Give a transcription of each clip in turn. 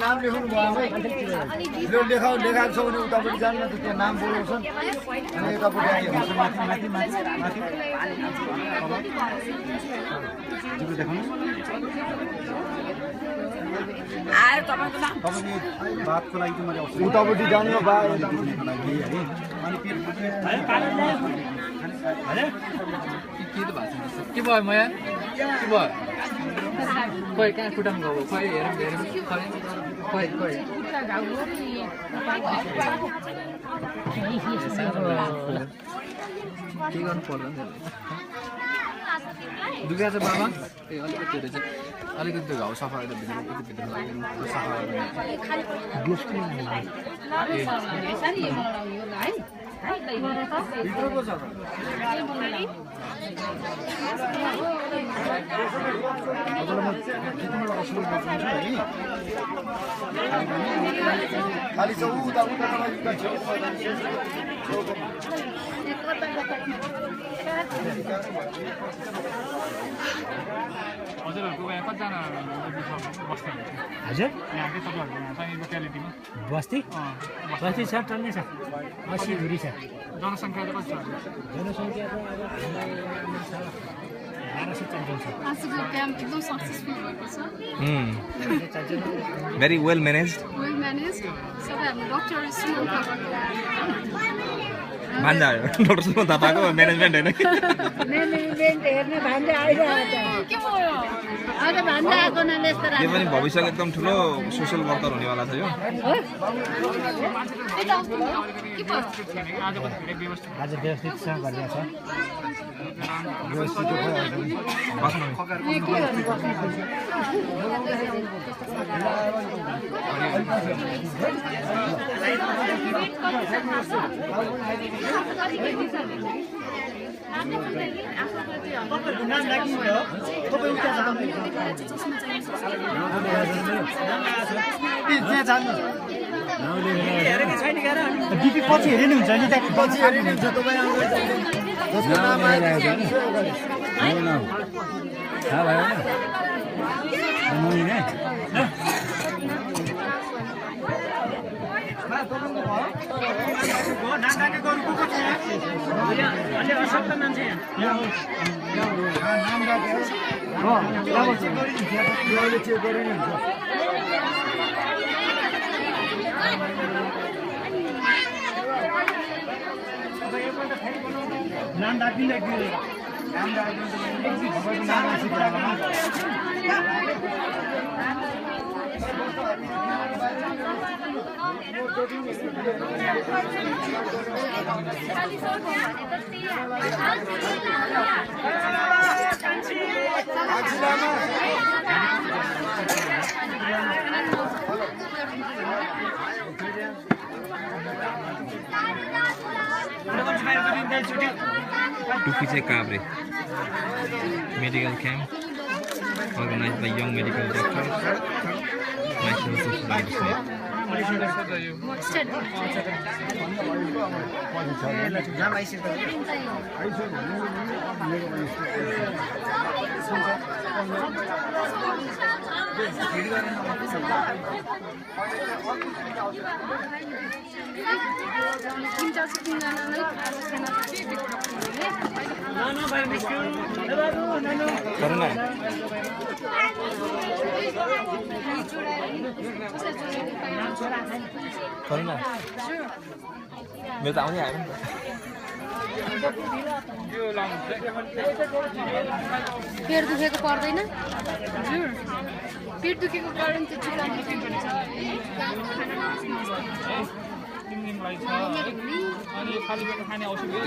नाम लेख्नु भयो लेखाएको छ भने उतापट्टि जानु न त त्यो नाम बोलाउँछन् अनि यतापट्टि आयो तपाईको नाम बातको लागि त मैले उतापट्टि जानु बा के भयो मया के भयो खोइ कहाँ कुटाउनु गयो खोइ हेरौँ खोइ के गर्नु पर्दैन दुखा छ बाबा ए अलिकति रहेछ अलिकति त्यो घाउ सफा गरेर भित्र सफा खाली छ उता हजुरहरूको यहाँ कतिजना बस्नुहुन्छ हजुर यहाँकै तपाईँहरूको चाहिँ लोकेलिटीमा बस्ती बस्ती छ टन्नै छ 80 धुरी छ जनसङ्ख्या चाहिँ कति छ जनसङ्ख्या त अब 1214 छ आजको क्याम्प एकदम सक्सेसफुल भएको छ भेरी वेल म्यानेज्ड सबै हाम्रो डाक्टर सुमन भान्जा डाक्टर सुमन थापाको म्यानेजमेन्ट हैन म्यानेजमेन्ट हेर्ने भान्जा आइरहेको के भयो अहिले भन्दा आएको न यस्तो यो पनि भविष्यको एकदम ठुलो सोशल वर्कर हुनेवाला छ यो आज व्यवस्थित छ गरिरहेको छ बिपी पछि हेर्नु हुन्छ नि त्यहाँ पछि हेर्नु हुन्छ तपाईँ नाम राखिदिनु टुकी चाहिँ Kavre medical camp organized by young medical doctors, national social leadership. Corona. Meu tạo như vậy đó. पेट दुखेको पर्दैन हजुर पेट दुखेको कारण चाहिँ चुला अनि खाली पेट खाने औषधि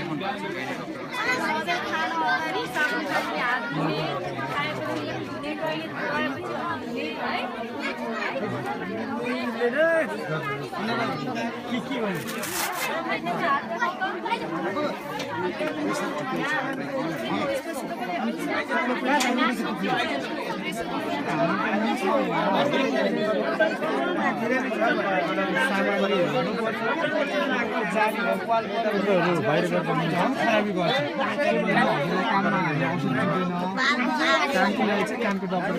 कानको लागि चाहिँ कानको डक्टर